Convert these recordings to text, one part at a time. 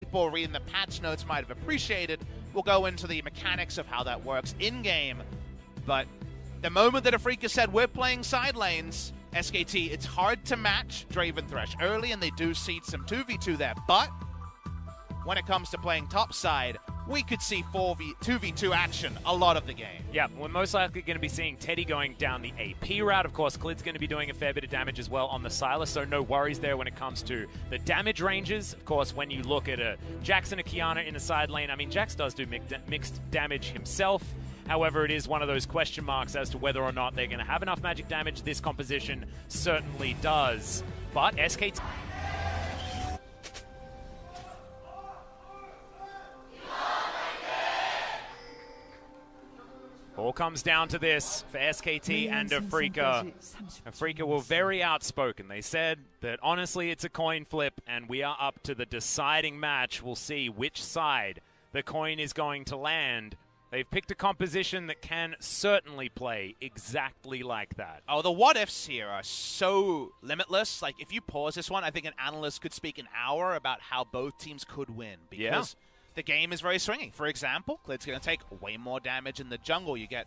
people reading the patch notes might have appreciated. We'll go into the mechanics of how that works in-game. But the moment that Afreeca said, we're playing side lanes, SKT, it's hard to match Draven Thresh early, and they do seed some 2v2 there. But when it comes to playing top side, we could see 2v2 action a lot of the game. Yeah, we're most likely going to be seeing Teddy going down the AP route. Of course, Clid's going to be doing a fair bit of damage as well on the Sylas, so no worries there when it comes to the damage ranges. Of course, when you look at a Jax and a Qiyana in the side lane, I mean, Jax does do mixed damage himself. However, it is one of those question marks as to whether or not they're going to have enough magic damage. This composition certainly does. But SKT... all comes down to this for SKT and Afreeca. Afreeca were very outspoken. They said that honestly it's a coin flip and we are up to the deciding match. We'll see which side the coin is going to land. They've picked a composition that can certainly play exactly like that. Oh, the what-ifs here are so limitless. Like, if you pause this one, I think an analyst could speak an hour about how both teams could win. Because the game is very swinging. For example, Clid's going to take way more damage in the jungle. You get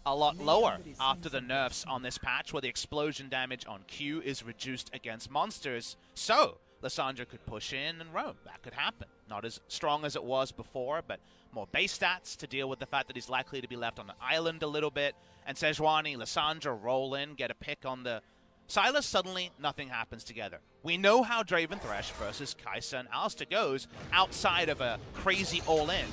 a lot lower after the nerfs on this patch, where the explosion damage on Q is reduced against monsters. So, Lissandra could push in and roam. That could happen. Not as strong as it was before, but more base stats to deal with the fact that he's likely to be left on an island a little bit. And Sejuani, Lissandra roll in, get a pick on the Sylas. Suddenly, nothing happens together. We know how Draven Thresh versus Kai'Sa and Alistar goes outside of a crazy all-in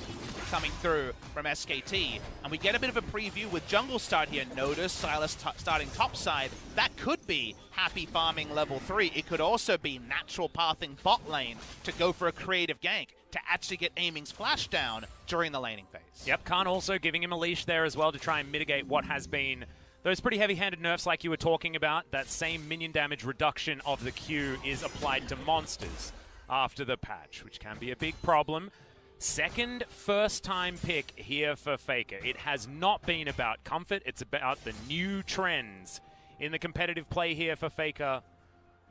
coming through from SKT. And we get a bit of a preview with jungle start here. Notice Sylas starting topside. That could be happy farming level 3. It could also be natural pathing bot lane to go for a creative gank to actually get Aiming's flash down during the laning phase. Yep, Khan also giving him a leash there as well to try and mitigate what has been those pretty heavy-handed nerfs like you were talking about. That same minion damage reduction of the Q is applied to monsters after the patch, which can be a big problem. Second first-time pick here for Faker. It has not been about comfort. It's about the new trends in the competitive play here for Faker.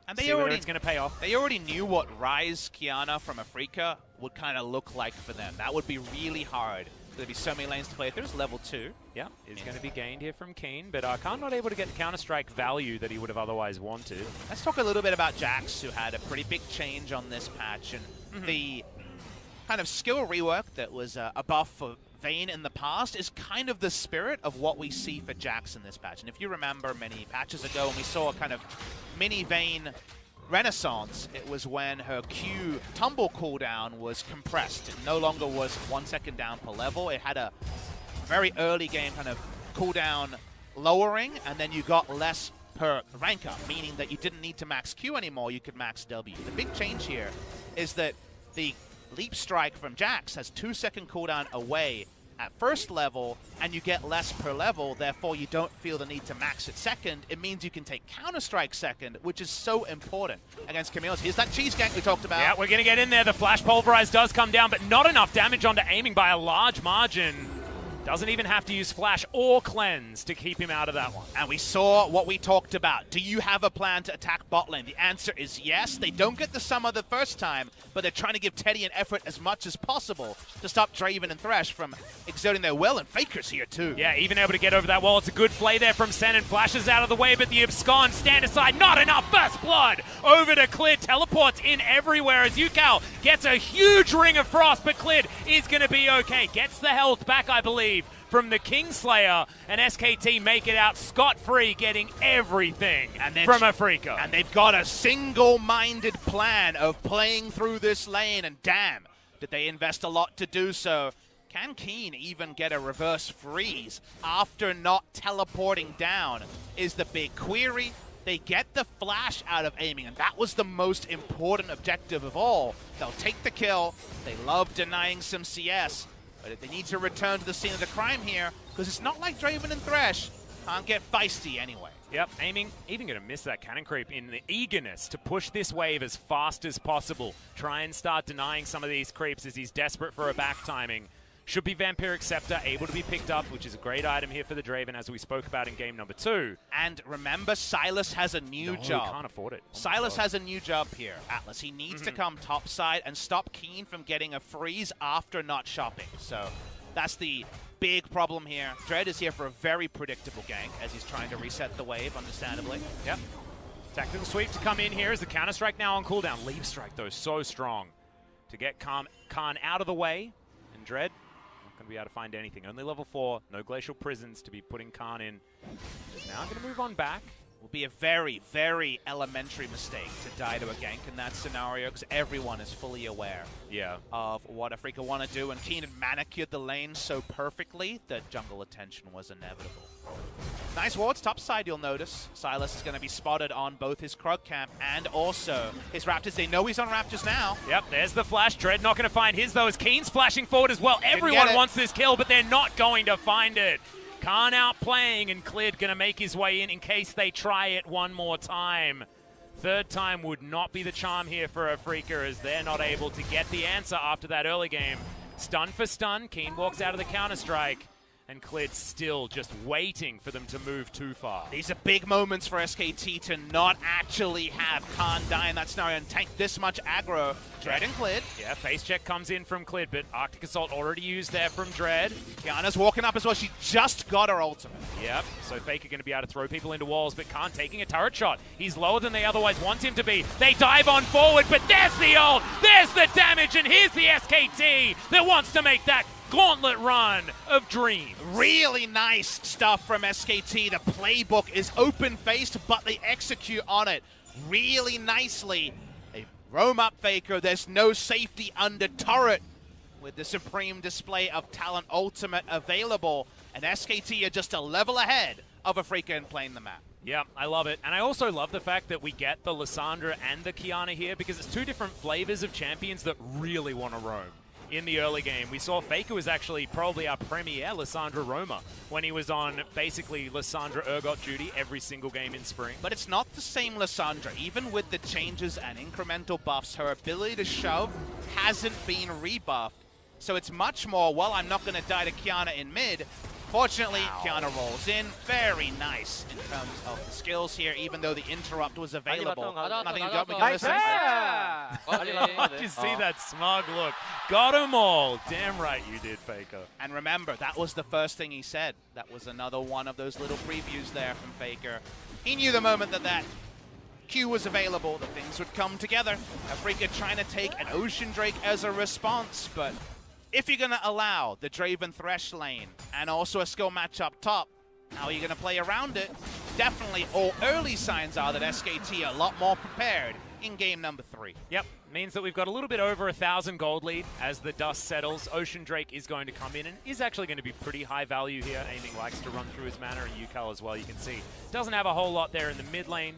And they already, it's going to pay off. They already knew what Ryze Qiyana from Afreeca would kind of look like for them. That would be really hard. There'd be so many lanes to play through. It's level 2. Yeah, is going to be gained here from Keen, but Khan not able to get the Counter-Strike value that he would have otherwise wanted. Let's talk a little bit about Jax, who had a pretty big change on this patch, and the kind of skill rework that was a buff for Vayne in the past is kind of the spirit of what we see for Jax in this patch. And if you remember many patches ago when we saw a kind of mini Vayne renaissance, it was when her Q tumble cooldown was compressed. It no longer was 1 second down per level. It had a very early game kind of cooldown lowering, and then you got less per rank up, meaning that you didn't need to max Q anymore, you could max W. The big change here is that the Leap Strike from Jax has 2 second cooldown away at first level, and you get less per level, therefore you don't feel the need to max it second. It means you can take Counter-Strike second, which is so important against Camille's. Here's that cheese gank we talked about. Yeah, we're going to get in there. The Flash Pulverize does come down, but not enough damage onto Aiming by a large margin. Doesn't even have to use Flash or Cleanse to keep him out of that one. And we saw what we talked about. Do you have a plan to attack bot lane? The answer is yes. They don't get the summer the first time, but they're trying to give Teddy an effort as much as possible to stop Draven and Thresh from exerting their will, and Faker's here too. Yeah, even able to get over that wall. It's a good play there from Sen, and flashes out of the way, but the Abscond stand aside. Not enough. First blood over to Clid. Teleports in everywhere as Yukal gets a huge Ring of Frost, but Clid is going to be okay. Gets the health back, I believe, from the Kingslayer, and SKT make it out scot-free, getting everything from Afreeca. And they've got a single-minded plan of playing through this lane, and damn, did they invest a lot to do so. Can Keen even get a reverse freeze after not teleporting down is the big query. They get the flash out of Aiming, and that was the most important objective of all. They'll take the kill. They love denying some CS. But if they need to return to the scene of the crime here, because it's not like Draven and Thresh can't get feisty anyway. Yep, Aiming even going to miss that cannon creep in the eagerness to push this wave as fast as possible. Try and start denying some of these creeps as he's desperate for a back timing. Should be Vampiric Scepter, able to be picked up, which is a great item here for the Draven, as we spoke about in game number 2. And remember, Silas has a new job. He can't afford it. Silas has a new job here, Atlas. He needs to come topside and stop Keen from getting a freeze after not shopping. So that's the big problem here. Dread is here for a very predictable gank as he's trying to reset the wave, understandably. Yep. Tactical sweep to come in here as the counter-strike now on cooldown. Leave strike, though, so strong to get Khan out of the way. And Dread, not going to be able to find anything. Only level 4, no Glacial Prisons to be putting Khan in. Is now going to move on back. Will be a very, very elementary mistake to die to a gank in that scenario because everyone is fully aware of what Afreeca want to do, and Keen had manicured the lane so perfectly that jungle attention was inevitable. Nice wards topside, you'll notice. Silas is going to be spotted on both his Krug camp and also his Raptors. They know he's on Raptors now. Yep, there's the flash. Dread not going to find his, though, as Keen's flashing forward as well. Everyone wants this kill, but they're not going to find it. Khan outplaying, and Cleared going to make his way in case they try it one more time. Third time would not be the charm here for Afreeca, as they're not able to get the answer after that early game. Stun for stun, Keen walks out of the counter-strike, and Cleared still just waiting for them to move too far. These are big moments for SKT to not actually have Khan die in that scenario and tank this much aggro. Dread and Cleared. Yeah, face check comes in from Cleared, but Arctic Assault already used there from Dread. Kiana's walking up as well. She just got her ultimate. Yep, so Faker going to be able to throw people into walls, but Khan taking a turret shot. He's lower than they otherwise want him to be. They dive on forward, but there's the ult! There's the damage, and here's the SKT that wants to make that gauntlet run of dreams. Really nice stuff from SKT. The playbook is open-faced, but they execute on it really nicely. They roam up Faker. There's no safety under turret with the supreme display of talent ultimate available. And SKT are just a level ahead of Afreeca in playing the map. Yeah, I love it. And I also love the fact that we get the Lissandra and the Kiana here, because it's two different flavors of champions that really want to roam. In the early game, we saw Faker was actually probably our premier Lissandra roamer when he was on basically Lissandra Urgot duty every single game in spring. But it's not the same Lissandra. Even with the changes and incremental buffs, her ability to shove hasn't been rebuffed. So it's much more, well, I'm not going to die to Kiana in mid. Fortunately, Kiana rolls in. Very nice in terms of the skills here, even though the interrupt was available. Nothing got me going. Did you see that smug look? Got them all. Damn right you did, Faker. And remember, that was the first thing he said. That was another one of those little previews there from Faker. He knew the moment that Q was available, that things would come together. Afreeca trying to take an Ocean Drake as a response, but if you're going to allow the Draven Thresh lane and also a skill match up top, how are you going to play around it? Definitely all early signs are that SKT are a lot more prepared in game number 3. Yep, means that we've got a little bit over 1,000 gold lead as the dust settles. Ocean Drake is going to come in and is actually going to be pretty high value here. Aiming likes to run through his mana, and UCal as well, you can see. Doesn't have a whole lot there in the mid lane.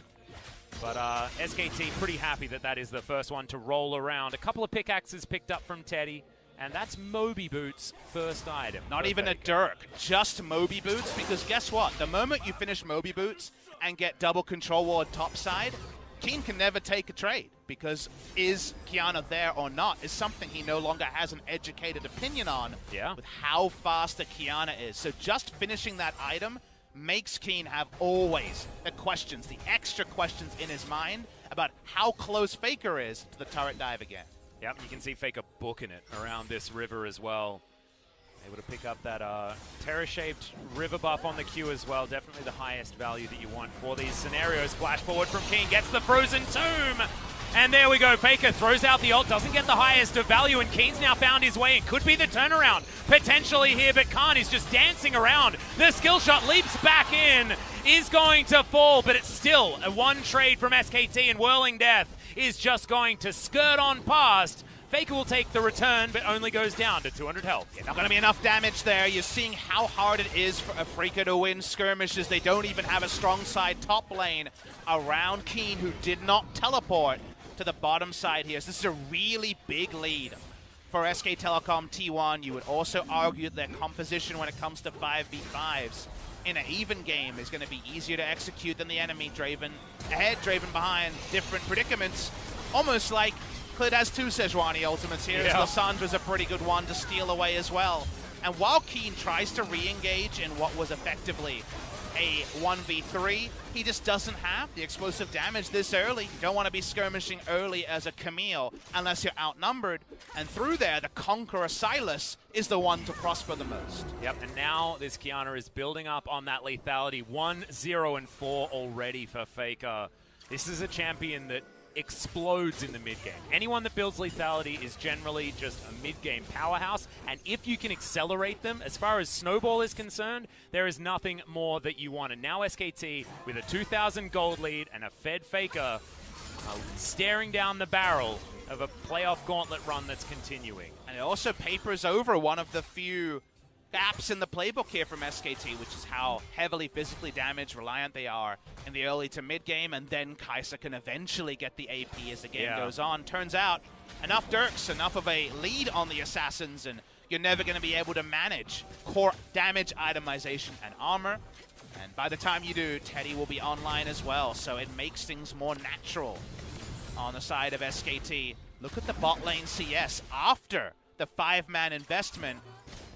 But SKT pretty happy that that is the first one to roll around. A couple of pickaxes picked up from Teddy. And that's Moby Boots' first item. Not even a Dirk, just Moby Boots, because guess what? The moment you finish Moby Boots and get double control ward topside, Keen can never take a trade, because is Kiana there or not is something he no longer has an educated opinion on with how fast the Kiana is. So just finishing that item makes Keen have always the questions, the extra questions in his mind about how close Faker is to the turret dive again. Yep, you can see Faker booking it around this river as well. Able to pick up that Terra-shaped river buff on the Q as well. Definitely the highest value that you want for these scenarios. Flash forward from King, gets the Frozen Tomb. And there we go, Faker throws out the ult, doesn't get the highest of value, and Keen's now found his way. It could be the turnaround potentially here, but Khan is just dancing around. The skill shot leaps back in, is going to fall, but it's still a one trade from SKT, and Whirling Death is just going to skirt on past. Faker will take the return, but only goes down to 200 health. Yeah, not going to be enough damage there. You're seeing how hard it is for Afreeca to win skirmishes. They don't even have a strong side top lane around Keen, who did not teleport to the bottom side here. So this is a really big lead for SK Telecom T1. You would also argue that their composition when it comes to 5v5s in an even game is going to be easier to execute than the enemy. Draven ahead, Draven behind, different predicaments. Almost like Clid has two Sejuani ultimates here. Lissandra's a pretty good one to steal away as well. And while Keen tries to re-engage in what was effectively a 1v3, he just doesn't have the explosive damage this early. You don't want to be skirmishing early as a Camille unless you're outnumbered. And through there, the Conqueror Silas is the one to prosper the most. Yep, and now this Qiyana is building up on that lethality. 1-0-4 already for Faker. This is a champion that explodes in the mid-game. Anyone that builds lethality is generally just a mid-game powerhouse, and if you can accelerate them, as far as Snowball is concerned, there is nothing more that you want. And now SKT, with a 2,000 gold lead and a fed Faker, staring down the barrel of a playoff gauntlet run that's continuing. And it also papers over one of the few gaps in the playbook here from SKT, which is how heavily physically damage reliant they are in the early to mid game, and then Kai'Sa can eventually get the AP as the game goes on. Turns out, enough Dirks, enough of a lead on the Assassins, and you're never going to be able to manage core damage itemization and armor. And by the time you do, Teddy will be online as well, so it makes things more natural on the side of SKT. Look at the bot lane CS after the 5-man investment.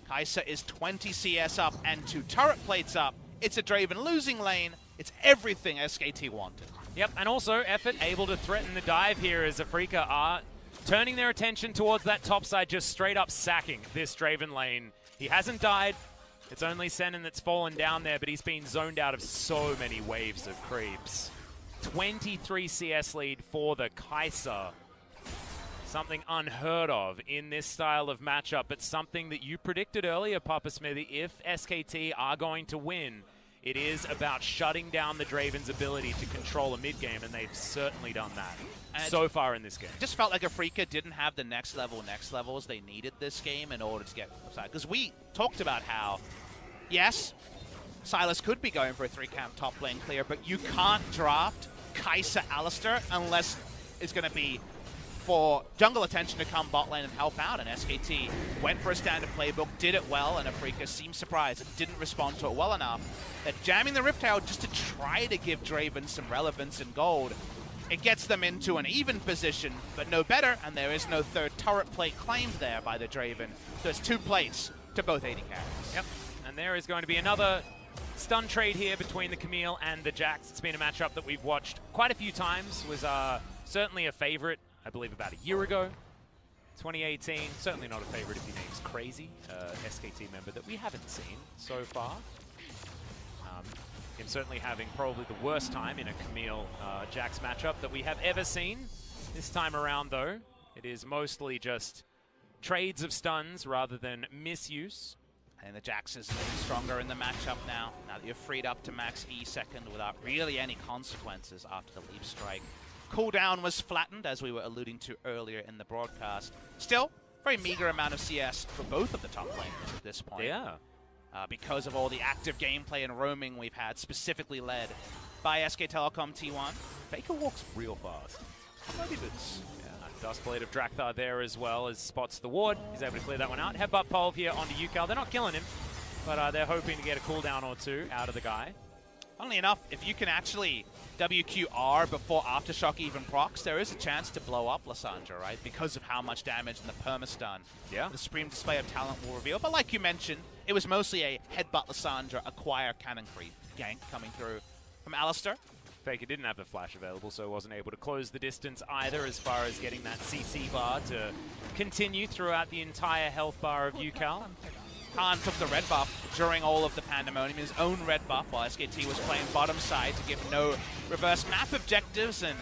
Kai'Sa is 20 CS up and 2 turret plates up. It's a Draven losing lane. It's everything SKT wanted. Yep, and also Effort able to threaten the dive here as Afreeca are turning their attention towards that top side, just straight up sacking this Draven lane. He hasn't died. It's only Senin that's fallen down there, but he's been zoned out of so many waves of creeps. 23 CS lead for the Kai'Sa. Something unheard of in this style of matchup, but something that you predicted earlier, Papa Smithy. If SKT are going to win, it is about shutting down the Draven's ability to control a mid-game, and they've certainly done that so far in this game. It just felt like Afreeca didn't have the next levels they needed this game in order to get upside. Because we talked about how, yes, Silas could be going for a 3-camp top lane clear, but you can't draft Kai'Sa Alistar unless it's going to be for jungle attention to come bot lane and help out, and SKT went for a standard playbook, did it well, and Afreeca seemed surprised and didn't respond to it well enough. That jamming the Riptail just to try to give Draven some relevance and gold, it gets them into an even position, but no better, and there is no third turret plate claimed there by the Draven. So it's 2 plates to both AD carries. Yep, and there is going to be another stun trade here between the Camille and the Jax. It's been a matchup that we've watched quite a few times, was certainly a favorite, I believe, about a year ago, 2018. Certainly not a favorite if your name's Crazy, SKT member that we haven't seen so far. Him certainly having probably the worst time in a Camille Jax matchup that we have ever seen. This time around, though, it is mostly just trades of stuns rather than misuse. And the Jax is getting stronger in the matchup now that you're freed up to max E second without really any consequences after the leap strike. Cooldown was flattened, as we were alluding to earlier in the broadcast. Still, very meager amount of CS for both of the top laners at this point. Yeah. Because of all the active gameplay and roaming we've had, specifically led by SK Telecom T1. Faker walks real fast. Bloody boots. Yeah, Dustblade of Drakthar there as well, as spots the ward. He's able to clear that one out. Headbutt Pulve here onto Yukal. They're not killing him, but they're hoping to get a cooldown or 2 out of the guy. Funnily enough, if you can actually WQR before Aftershock even procs, there is a chance to blow up Lissandra, right? Because of how much damage and the perma-stun the Supreme Display of Talent will reveal. But like you mentioned, it was mostly a headbutt Lissandra, acquire cannon creep gank coming through from Alistar. Faker didn't have the flash available, so wasn't able to close the distance either as far as getting that CC bar to continue throughout the entire health bar of Yukal. Khan took the red buff during all of the pandemonium, his own red buff, while SKT was playing bottom side to give no reverse map objectives, and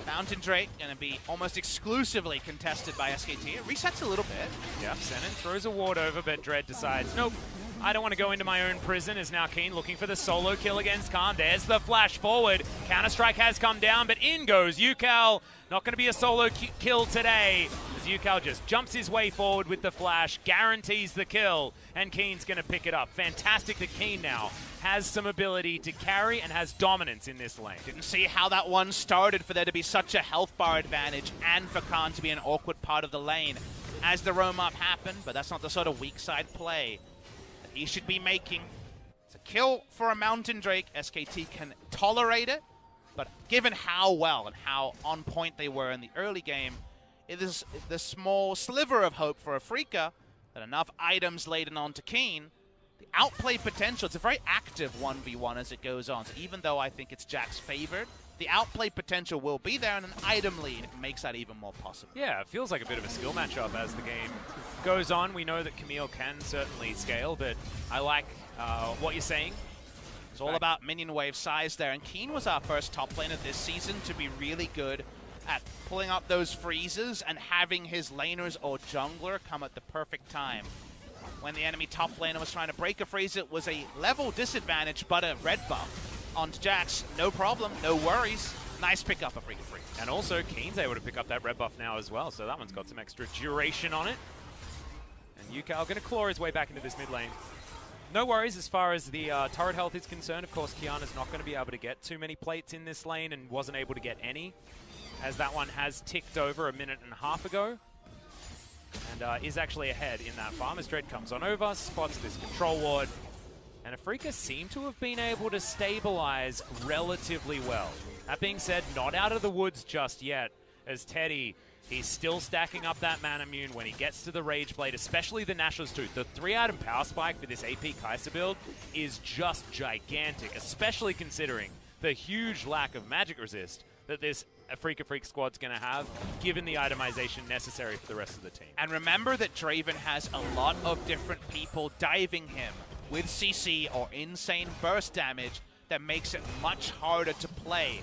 Mountain Drake going to be almost exclusively contested by SKT. It resets a little bit. Yeah, Senin throws a ward over, but Dread decides, nope, I don't want to go into my own prison. Is now Keen looking for the solo kill against Khan. There's the flash forward. Counter-Strike has come down, but in goes Yukal. Not going to be a solo kill today, as Yukal just jumps his way forward with the flash, guarantees the kill, and Keen's going to pick it up. Fantastic that Keen now has some ability to carry and has dominance in this lane. Didn't see how that one started for there to be such a health bar advantage and for Khan to be an awkward part of the lane as the roam up happened, but that's not the sort of weak side play that he should be making. It's a kill for a Mountain Drake. SKT can tolerate it, but given how well and how on point they were in the early game, it is the small sliver of hope for Afreeca and enough items laden onto Keen, the outplay potential, it's a very active 1v1 as it goes on. So even though I think it's Jack's favored, the outplay potential will be there, and an item lead makes that even more possible. Yeah, it feels like a bit of a skill matchup as the game goes on. We know that Camille can certainly scale, but I like what you're saying. It's all about minion wave size there, and Keen was our first top laner this season to be really good at pulling up those freezes and having his laners or jungler come at the perfect time. When the enemy top laner was trying to break a freeze, it was a level disadvantage, but a red buff onto Jax. No problem, no worries. Nice pickup of Freecs. And also, Keen's able to pick up that red buff now as well, so that one's got some extra duration on it. And Yukao going to claw his way back into this mid lane. No worries as far as the turret health is concerned. Of course, Kiana's not going to be able to get too many plates in this lane and wasn't able to get any, as that one has ticked over a minute and a half ago. And is actually ahead in that farm as Dread comes on over, spots this control ward. And Afreeca seem to have been able to stabilize relatively well. That being said, not out of the woods just yet, as Teddy, he's still stacking up that mana immune when he gets to the Rage Blade, especially the Nashor's Tooth. The 3-item power spike for this AP Kai'Sa build is just gigantic, especially considering the huge lack of magic resist that this Afreeca Freak squad's going to have, given the itemization necessary for the rest of the team. And remember that Draven has a lot of different people diving him with CC or insane burst damage that makes it much harder to play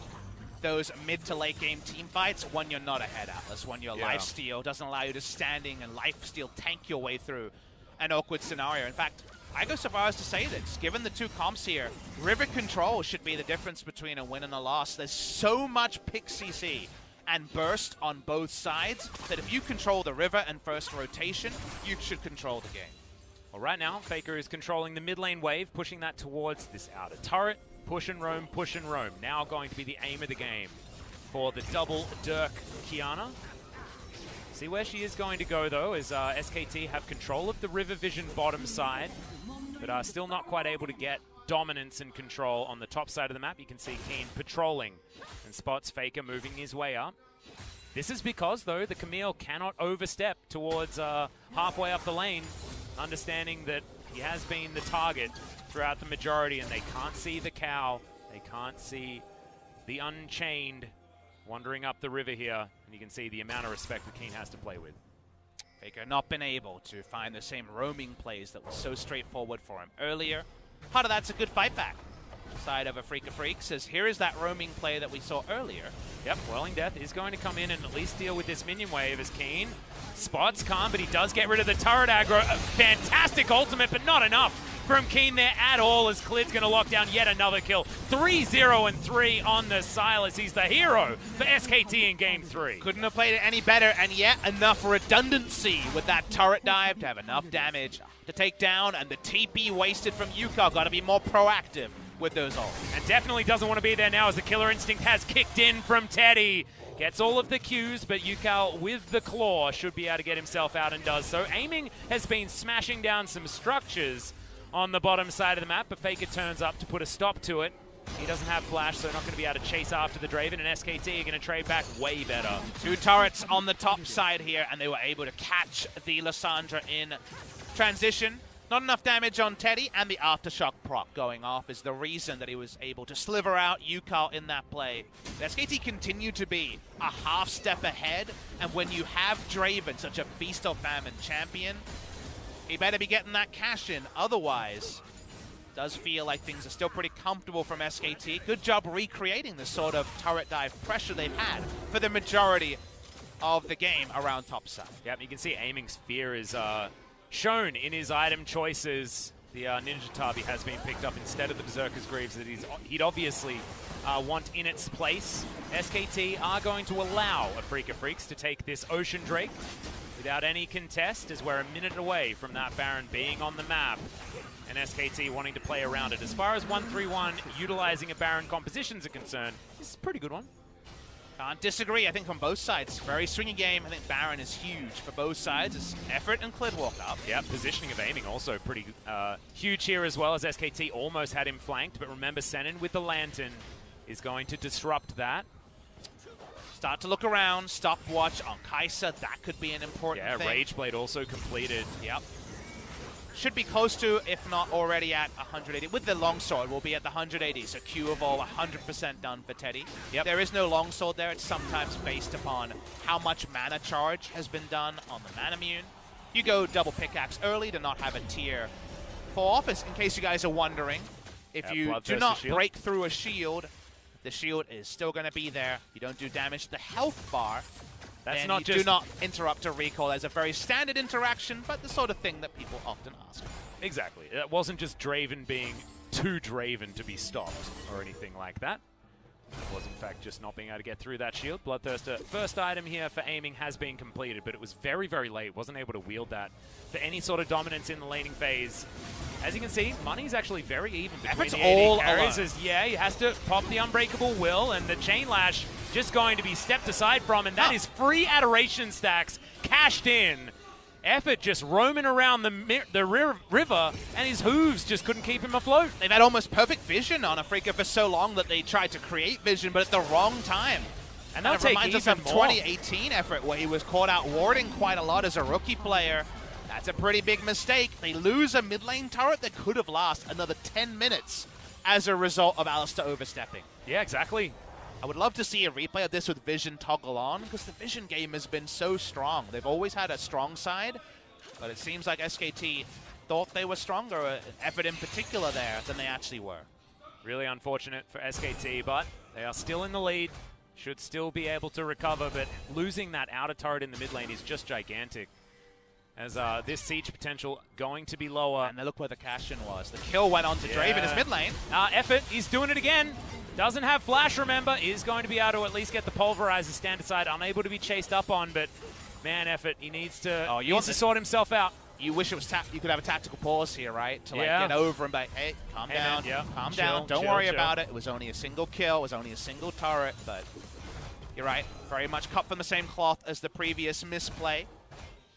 those mid to late game team fights when you're not ahead, Atlas, when your lifesteal doesn't allow you to standing and lifesteal tank your way through an awkward scenario. In fact, I go so far as to say this, given the two comps here, river control should be the difference between a win and a loss. There's so much pick CC and burst on both sides that if you control the river and first rotation, you should control the game. Well, right now, Faker is controlling the mid lane wave, pushing that towards this outer turret. Push and roam, push and roam. Now going to be the aim of the game for the double Dirk Kiana. See where she is going to go, though, is SKT have control of the River Vision bottom side, but are still not quite able to get dominance and control on the top side of the map. You can see Keen patrolling and spots Faker moving his way up. This is because, though, the Camille cannot overstep towards halfway up the lane, understanding that he has been the target throughout the majority, and they can't see the cow, they can't see the Unchained wandering up the river here, and you can see the amount of respect that Keen has to play with. Faker not been able to find the same roaming plays that was so straightforward for him earlier. Part of that's a good fight back. Side of Afreeca Freak says, here is that roaming play that we saw earlier. Yep, Whirling Death is going to come in and at least deal with this minion wave as Keen spots Khan, but he does get rid of the turret aggro. A fantastic ultimate, but not enough from Keen there at all, as Klid's going to lock down yet another kill. 3-0-3 on the Silas. He's the hero for SKT in Game 3. Couldn't have played it any better, and yet enough redundancy with that turret dive to have enough damage to take down, and the TP wasted from Yukao. Got to be more proactive with those ults. And definitely doesn't want to be there now, as the killer instinct has kicked in from Teddy. Gets all of the Qs, but Yukao with the claw should be able to get himself out and does so. Aiming has been smashing down some structures on the bottom side of the map, but Faker turns up to put a stop to it. He doesn't have flash, so not going to be able to chase after the Draven, and SKT are going to trade back way better. Two turrets on the top side here, and they were able to catch the Lissandra in transition. Not enough damage on Teddy, and the Aftershock proc going off is the reason that he was able to sliver out Yukao in that play. The SKT continue to be a half step ahead, and when you have Draven, such a feast or famine champion, he better be getting that cash in. Otherwise, does feel like things are still pretty comfortable from SKT. Good job recreating the sort of turret dive pressure they've had for the majority of the game around top side. Yep, you can see Aiming's fear is shown in his item choices. The Ninja Tabi has been picked up instead of the Berserker's Greaves that he'd obviously want in its place. SKT are going to allow Afreeca Freaks to take this Ocean Drake without any contest, as we're a minute away from that Baron being on the map, and SKT wanting to play around it. As far as 1-3-1 utilizing a Baron compositions are concerned, this is a pretty good one. Can't disagree. I think from both sides, very swingy game. I think Baron is huge for both sides. It's effort and Klid walk up. Yeah, positioning of Aiming also pretty huge here as well, as SKT almost had him flanked, but remember Senin with the Lantern is going to disrupt that. Start to look around, stopwatch on Kai'Sa, that could be an important thing. Yeah, Rage Blade also completed. Yep. should be close to, if not already at 180. With the longsword, we'll be at the 180. So Q evolve 100% done for Teddy. Yep. There is no longsword there. It's sometimes based upon how much mana charge has been done on the mana mune. You go double pickaxe early to not have a tier 4 offense. In case you guys are wondering, if you do not break through a shield, the shield is still going to be there. You don't do damage to the health bar. That's and not you just do not interrupt a recall. As a very standard interaction, but the sort of thing that people often ask. Exactly. It wasn't just Draven being too Draven to be stopped or anything like that. It was, in fact, just not being able to get through that shield. Bloodthirster, first item here for aiming has been completed, but it was very, very late. Wasn't able to wield that for any sort of dominance in the laning phase. As you can see, money's actually very even between the AD carries. As, yeah, he has to pop the Unbreakable Will, and the Chain Lash just going to be stepped aside from, and that is free Adoration stacks cashed in. Effort just roaming around the river, and his hooves just couldn't keep him afloat. They've had almost perfect vision on Afreeca for so long that they tried to create vision, but at the wrong time. And that reminds us of 2018 Effort, where he was caught out warding quite a lot as a rookie player. That's a pretty big mistake. They lose a mid lane turret that could have lasted another 10 minutes as a result of Alistar overstepping. Yeah, exactly. I would love to see a replay of this with Vision toggle on, because the Vision game has been so strong. They've always had a strong side, but it seems like SKT thought they were stronger, Effort in particular there, than they actually were. Really unfortunate for SKT, but they are still in the lead. Should still be able to recover, but losing that outer turret in the mid lane is just gigantic. As this siege potential going to be lower. And look where the cash-in was. The kill went on to Draven in his mid lane. Effort, he's doing it again. Doesn't have flash, remember. Is going to be able to at least get the pulverizer stand aside. Unable to be chased up on, but man, Effort, he needs to, sort himself out. You wish it was you could have a tactical pause here, right? To like get over and be like, hey, calm down, calm down. Don't worry about it. It was only a single kill. It was only a single turret, but you're right. Very much cut from the same cloth as the previous misplay.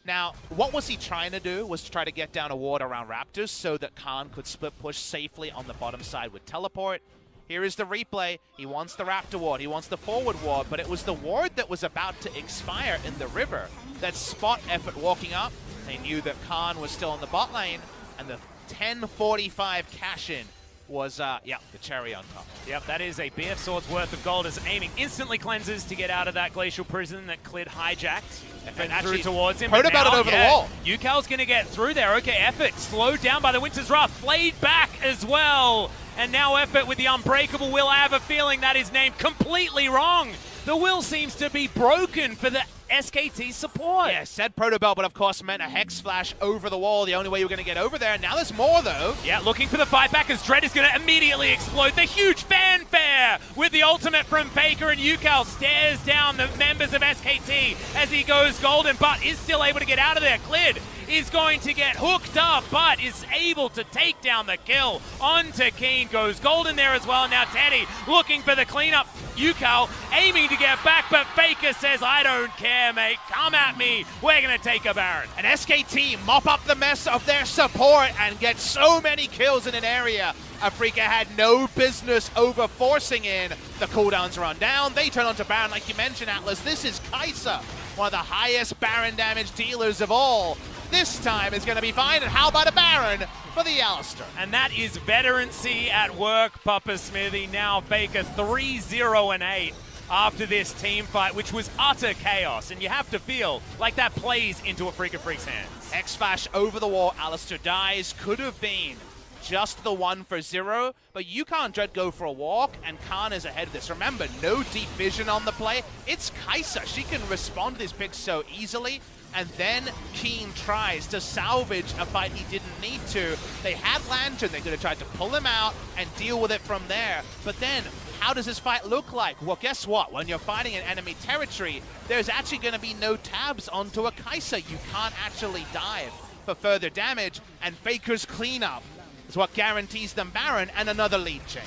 Now, what was he trying to do was to try to get down a ward around Raptors so that Khan could split push safely on the bottom side with teleport. Here is the replay. He wants the Raptor ward. He wants the forward ward, but it was the ward that was about to expire in the river that spot Effort walking up. They knew that Khan was still in the bot lane, and the 10:45 cash-in was, the cherry on top. Yep, that is a BF sword's worth of gold as aiming instantly cleanses to get out of that glacial prison that Clid hijacked. And through towards him. Heard about it over the wall. Yukal's going to get through there. Okay, Effort slowed down by the Winter's Wrath. Flayed back as well. And now Effort with the Unbreakable Will. I have a feeling that is named completely wrong. The will seems to be broken for the SKT support. Yeah, said Proto Belt, but of course meant a Hex Flash over the wall. The only way you were going to get over there. Now there's more, though. Yeah, looking for the fight back as Dread is going to immediately explode. The huge fanfare with the ultimate from Faker, and Yukal stares down the members of SKT as he goes golden, but is still able to get out of there. Clid is going to get hooked up, but is able to take down the kill onto Keen. Goes golden there as well. Now Teddy looking for the cleanup. Yukal aiming to get back, but Faker says, I don't care, mate. Come at me. We're going to take a Baron. And SKT mop up the mess of their support and get so many kills in an area Afreeca had no business over forcing in. The cooldowns run down. They turn onto Baron, like you mentioned, Atlas. This is Kai'Sa, one of the highest Baron damage dealers of all. This time is going to be fine, and how about a Baron for the Alistar? And that is veterancy at work, Papa Smithy. Now Faker 3-0-8 after this team fight, which was utter chaos. And you have to feel like that plays into Afreeca Freecs' hands. X-Flash over the wall, Alistar dies. Could have been just the 1-for-0, but you can't Dread go for a walk, and Khan is ahead of this. Remember, no deep vision on the play. It's Kai'Sa. She can respond to these picks so easily. And then Keen tries to salvage a fight he didn't need to. They had Lantern. They could have tried to pull him out and deal with it from there. But then, how does this fight look like? Well, guess what? When you're fighting in enemy territory, there's actually going to be no tabs onto a Kai'Sa. You can't actually dive for further damage. And Faker's cleanup is what guarantees them Baron and another lead change.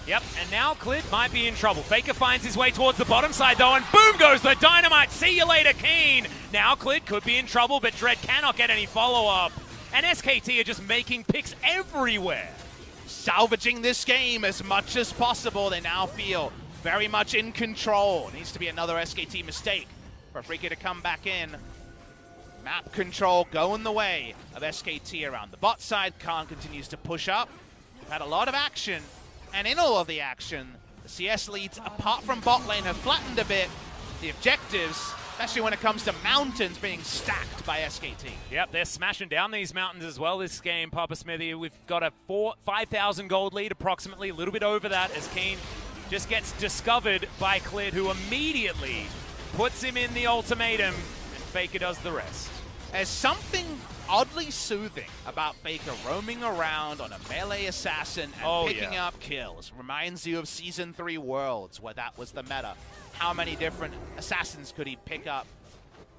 Yep, and now Clid might be in trouble. Faker finds his way towards the bottom side, though, and boom goes the dynamite. See you later, Keen. Now Clid could be in trouble, but Dread cannot get any follow-up. And SKT are just making picks everywhere. Salvaging this game as much as possible. They now feel very much in control. Needs to be another SKT mistake for Afreeca to come back in. Map control going the way of SKT around the bot side. Khan continues to push up. We've had a lot of action, and in all of the action, the CS leads, apart from bot lane, have flattened a bit. The objectives, especially when it comes to mountains, being stacked by SKT. Yep, they're smashing down these mountains as well this game, Papa Smithy. We've got a 5,000 gold lead approximately, a little bit over that, as Keen just gets discovered by Clid, who immediately puts him in the ultimatum, and Faker does the rest. There's something oddly soothing about Faker roaming around on a melee assassin and picking up kills. Reminds you of Season 3 Worlds, where that was the meta. How many different assassins could he pick up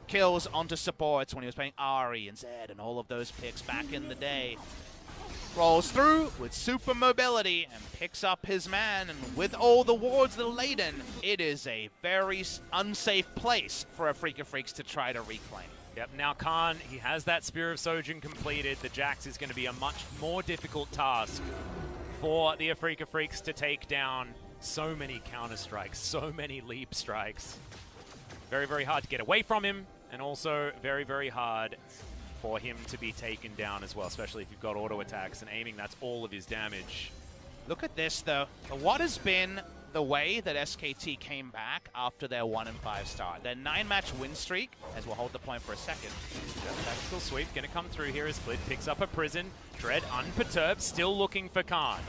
kills onto supports when he was playing Ahri and Zed and all of those picks back in the day? Rolls through with super mobility and picks up his man, and with all the wards that are laden, it is a very unsafe place for Freecs to try to reclaim. Yep, now Khan, he has that Spear of Sojin completed. The Jax is going to be a much more difficult task for the Freecs to take down. So many counter strikes, so many leap strikes. Very, very hard to get away from him, and also very, very hard for him to be taken down as well, especially if you've got auto attacks and aiming, that's all of his damage. Look at this, though. What has been the way that SKT came back after their 1-5 start? Their 9-match win streak, as we'll hold the point for a second. Tactical sweep going to come through here as Clid picks up a prison. Dread unperturbed, still looking for Khan.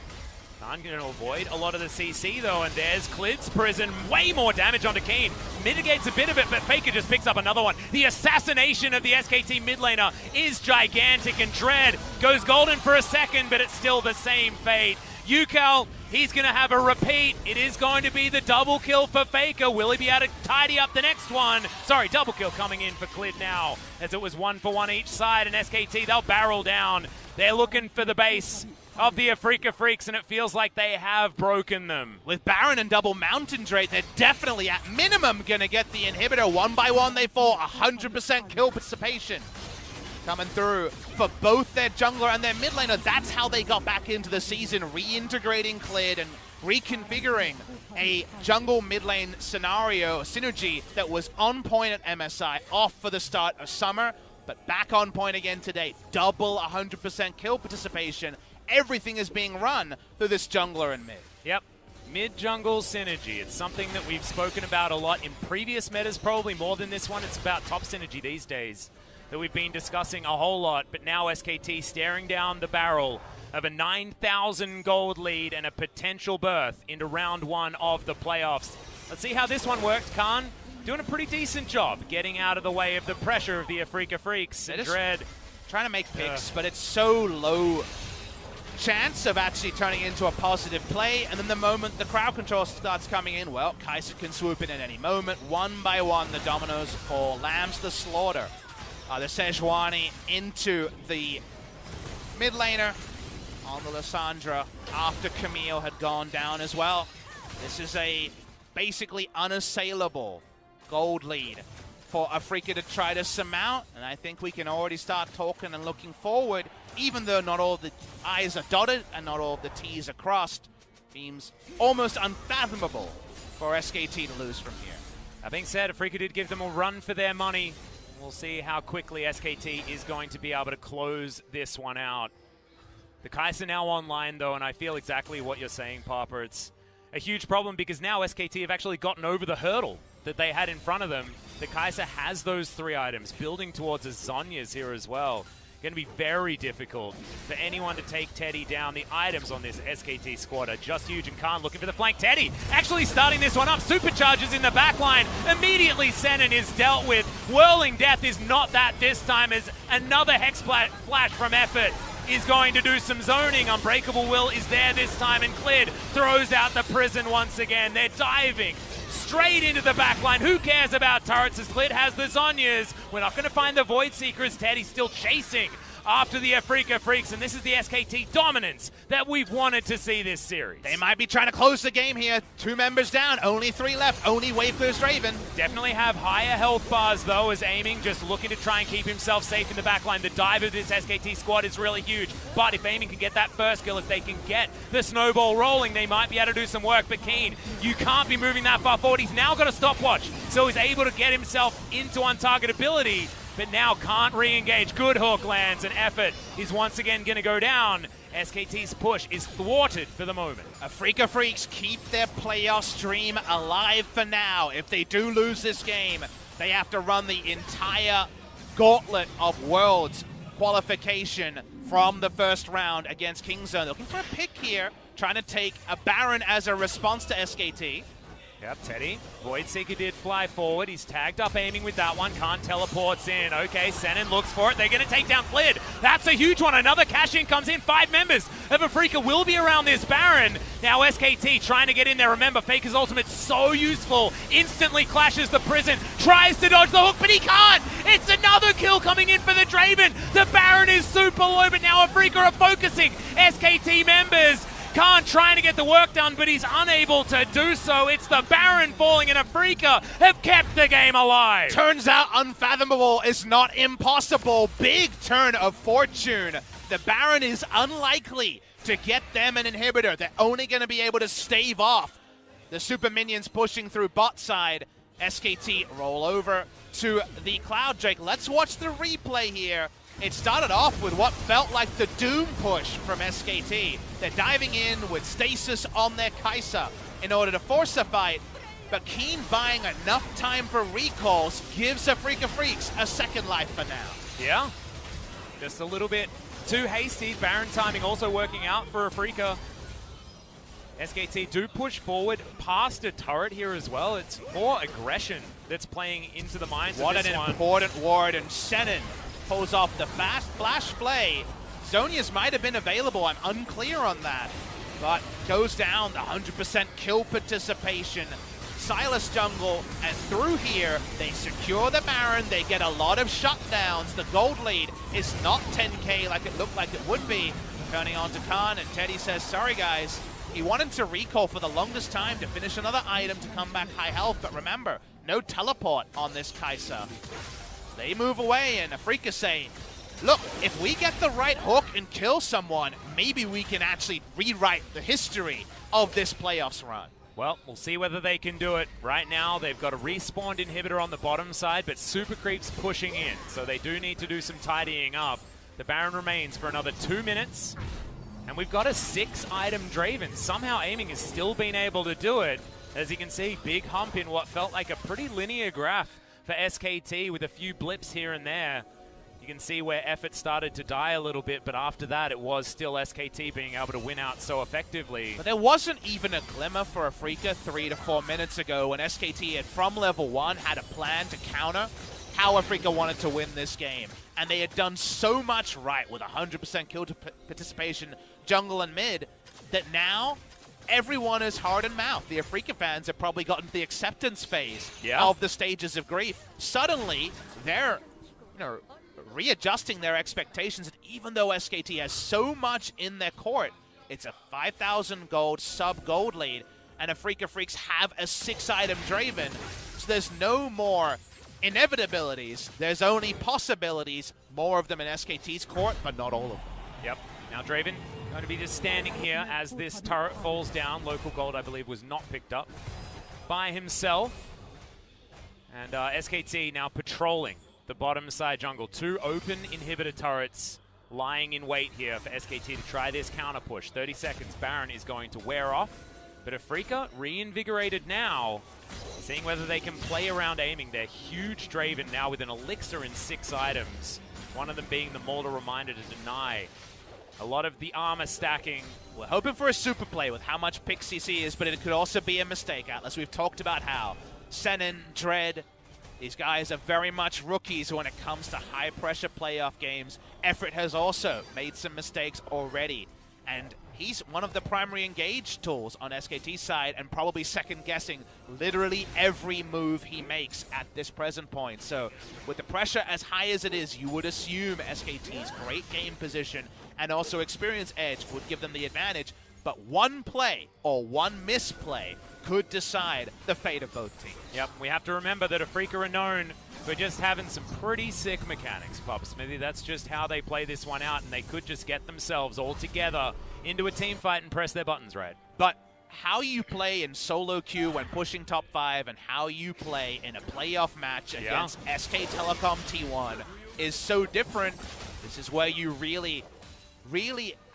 Khan going to avoid a lot of the CC, though, and there's Clid's prison. Way more damage onto Keen. Mitigates a bit of it, but Faker just picks up another one. The assassination of the SKT mid laner is gigantic, and Dread goes golden for a second, but it's still the same fate. Ucal, he's going to have a repeat. It is going to be the double kill for Faker. Will he be able to tidy up the next one? Sorry, double kill coming in for Clid now, as it was 1 for 1 each side, and SKT, they'll barrel down. They're looking for the base of the Freecs, and it feels like they have broken them. With Baron and double Mountain Drake, they're definitely at minimum going to get the inhibitor. One by one, they fall. 100% kill participation coming through for both their jungler and their mid laner. That's how they got back into the season, reintegrating Clid and reconfiguring a jungle mid lane scenario, synergy that was on point at MSI, off for the start of summer, but back on point again today. Double 100% kill participation. Everything is being run through this jungler and mid. Yep. Mid-jungle synergy. It's something that we've spoken about a lot in previous metas, probably more than this one. It's about top synergy these days that we've been discussing a whole lot. But now SKT staring down the barrel of a 9,000 gold lead and a potential berth into round 1 of the playoffs. Let's see how this one worked. Khan doing a pretty decent job getting out of the way of the pressure of the Freecs. Dread trying to make picks, but it's so low chance of actually turning into a positive play, and then the moment the crowd control starts coming in, well, Kai'Sa can swoop in at any moment. One by one, the dominoes fall. Lambs the slaughter. The Sejuani into the mid laner on the Lissandra after Camille had gone down as well. This is a basically unassailable gold lead for Afreeca to try to surmount, and I think we can already start talking and looking forward, even though not all the I's are dotted and not all the T's are crossed. Seems almost unfathomable for SKT to lose from here. That being said, Afreeca did give them a run for their money. We'll see how quickly SKT is going to be able to close this one out. The Kai'Sa now online, though, and I feel exactly what you're saying, Papa. It's a huge problem because now SKT have actually gotten over the hurdle that they had in front of them. The Kai'Sa has those 3 items, building towards a Zhonya's here as well. Going to be very difficult for anyone to take Teddy down. The items on this SKT squad are just huge, and Khan looking for the flank. Teddy actually starting this one up. Supercharges in the back line. Immediately Senin is dealt with. Whirling Death is not that this time, as another Hex Flash from Effort is going to do some zoning. Unbreakable Will is there this time, and Clid throws out the prison once again. They're diving straight into the back line. Who cares about turrets as Clid has the Zhonyas? We're not going to find the Void Seekers. Teddy's still chasing after the Freecs, and this is the SKT dominance that we've wanted to see this series. They might be trying to close the game here. 2 members down, only 3 left, only Wave Burst Raven. Definitely have higher health bars, though, as Aiming just looking to try and keep himself safe in the backline. The dive of this SKT squad is really huge, but if Aiming can get that first kill, if they can get the snowball rolling, they might be able to do some work. But Keen, you can't be moving that far forward. He's now got a stopwatch, so he's able to get himself into untargetability. but now can't re-engage. Good hook lands, and effort is once again going to go down. SKT's push is thwarted for the moment. Afreeca Freecs keep their playoff stream alive for now. If they do lose this game, they have to run the entire gauntlet of Worlds qualification from the first round against Kingzone. Looking for a pick here, trying to take a Baron as a response to SKT. Yep, Teddy. Voidseeker did fly forward. He's tagged up aiming with that one. Can't teleports in. Okay, Senin looks for it. They're going to take down Flid. That's a huge one. Another cash-in comes in. 5 members of Afreeca will be around this Baron. Now SKT trying to get in there. Remember, Faker's ultimate so useful. Instantly clashes the prison. Tries to dodge the hook, but he can't. It's another kill coming in for the Draven. The Baron is super low, but now Afreeca are focusing. SKT members Khan trying to get the work done, but he's unable to do so. It's the Baron falling, and Afreeca have kept the game alive. Turns out unfathomable is not impossible. Big turn of fortune. The Baron is unlikely to get them an inhibitor. They're only going to be able to stave off the super minions pushing through bot side. SKT roll over to the Cloud Drake. Let's watch the replay here. It started off with what felt like the Doom push from SKT. They're diving in with stasis on their Kai'Sa in order to force a fight, but Keen buying enough time for recalls gives Afreeca Freecs a second life for now. Yeah, just a little bit too hasty. Baron timing also working out for Afreeca. SKT do push forward past a turret here as well. It's more aggression that's playing into the minds of this one. What an important ward, and Senin pulls off the fast flash play. Zhonya's might have been available, I'm unclear on that, but goes down, the 100% kill participation. Silas jungle, and through here, they secure the Baron, they get a lot of shutdowns. The gold lead is not 10k like it looked like it would be. Turning on to Khan, and Teddy says, sorry guys, he wanted to recall for the longest time to finish another item to come back high health, but remember, no teleport on this Kai'Sa. They move away, and Afreeca say, look, if we get the right hook and kill someone, maybe we can actually rewrite the history of this playoffs run. Well, we'll see whether they can do it. Right now, they've got a respawned inhibitor on the bottom side, but Super Creep's pushing in, so they do need to do some tidying up. The Baron remains for another 2 minutes, and we've got a 6-item Draven. Somehow aiming has still been able to do it. As you can see, big hump in what felt like a pretty linear graph for SKT with a few blips here and there. You can see where effort started to die a little bit, but after that it was still SKT being able to win out so effectively. But there wasn't even a glimmer for Afreeca 3 to 4 minutes ago when SKT had, from level 1, had a plan to counter how Afreeca wanted to win this game. And they had done so much right with 100% kill participation, jungle and mid, that now everyone is hard in mouth. The Afreeca fans have probably gotten to the acceptance phase of the stages of grief. Suddenly, they're readjusting their expectations, and even though SKT has so much in their court, it's a 5,000 gold sub-gold lead, and Afreeca Freecs have a 6-item Draven, so there's no more inevitabilities. There's only possibilities, more of them in SKT's court, but not all of them. Yep. Now Draven going to be just standing here as this turret falls down. Local gold, I believe, was not picked up by himself. And SKT now patrolling the bottom side jungle. 2 open inhibitor turrets lying in wait here for SKT to try this counter push. 30 seconds, Baron is going to wear off. But Afreeca, reinvigorated now, seeing whether they can play around aiming. Their huge Draven now with an elixir in 6 items. One of them being the Mortal Reminder to deny. A lot of the armor stacking. We're hoping for a super play with how much pick CC is, but it could also be a mistake, Atlas. We've talked about how Senin, Dread, these guys are very much rookies when it comes to high-pressure playoff games. Effort has also made some mistakes already, and he's one of the primary engage tools on SKT's side, and probably second-guessing literally every move he makes at this present point. So with the pressure as high as it is, you would assume SKT's great game position and also experience edge would give them the advantage, but one play or one misplay could decide the fate of both teams. Yep, we have to remember that Afreeca are known for just having some pretty sick mechanics, Pop Smithy. That's just how they play this one out, and they could just get themselves all together into a team fight and press their buttons right. But how you play in solo queue when pushing top 5 and how you play in a playoff match against SK Telecom T1 is so different. This is where you really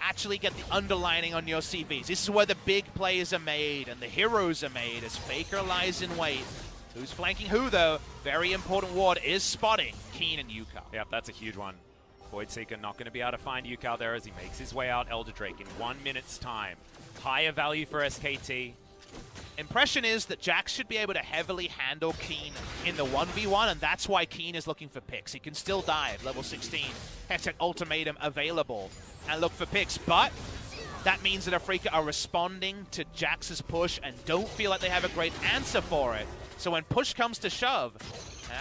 actually get the underlining on your CVs. This is where the big plays are made and the heroes are made as Faker lies in wait. Who's flanking who, though? Very important ward is spotting Keen and Yukao. Yep, that's a huge one. Voidseeker not going to be able to find Yukao there as he makes his way out Elder Drake in 1 minute's time. Higher value for SKT. Impression is that Jax should be able to heavily handle Keen in the 1v1, and that's why Keen is looking for picks. He can still dive, level 16. Hextech Ultimatum available, and look for picks, but that means that Afreeca are responding to Jax's push and don't feel like they have a great answer for it. So when push comes to shove,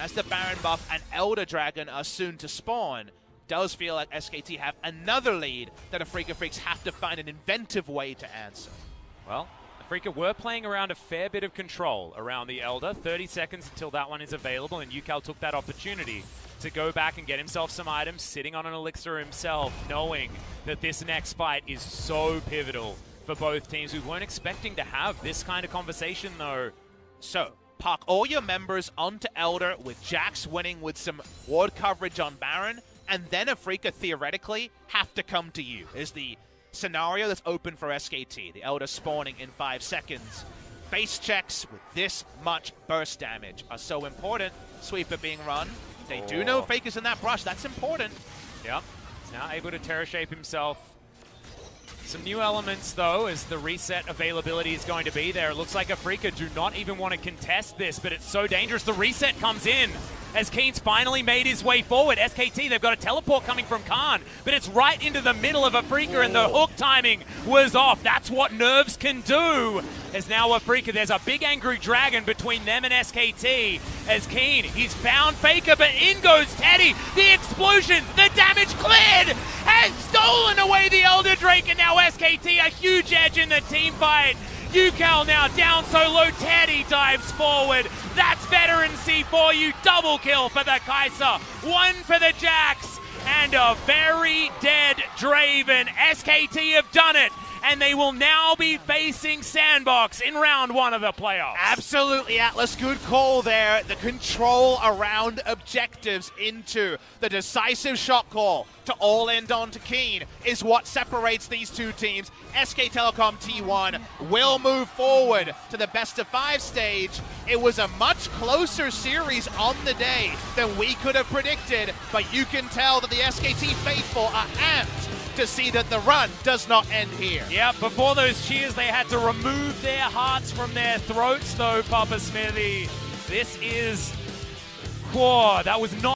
as the Baron buff and Elder Dragon are soon to spawn, does feel like SKT have another lead that Afreeca Freecs have to find an inventive way to answer. Well, Afreeca were playing around a fair bit of control around the Elder. 30 seconds until that one is available, and Yukao took that opportunity to go back and get himself some items, sitting on an elixir himself, knowing that this next fight is so pivotal for both teams. We weren't expecting to have this kind of conversation, though. So, park all your members onto Elder with Jax winning with some ward coverage on Baron, and then Afreeca theoretically have to come to you, is the scenario that's open for SKT. The Elder spawning in 5 seconds. Base checks with this much burst damage are so important. Sweeper being run. They do know Faker's in that brush. That's important. Yep. He's now able to Terra shape himself. Some new elements, though, as the reset availability is going to be there. It looks like Afreeca do not even want to contest this, but it's so dangerous. The reset comes in as Keen's finally made his way forward. SKT, they've got a teleport coming from Khan, but it's right into the middle of Afreeca, and the hook timing was off. That's what nerves can do. As now Afreeca, there's a big angry dragon between them and SKT. As Keen, he's found Faker, but in goes Teddy. The explosion, the damage cleared, has stolen away the Elder Drake, and now SKT a huge edge in the team fight. Yukao now down so low, Teddy dives forward. That's veteran C4, you double kill for the Kai'Sa. One for the Jax, and a very dead Draven. SKT have done it, and they will now be facing Sandbox in round 1 of the playoffs. Absolutely, Atlas. Good call there. The control around objectives into the decisive shot call to all end on to Keen is what separates these two teams. SK Telecom T1 will move forward to the best of 5 stage. It was a much closer series on the day than we could have predicted, but you can tell that the SKT faithful are amped to see that the run does not end here. Yeah, before those cheers, they had to remove their hearts from their throats, though, Papa Smithy. This is... Whoa, that was not...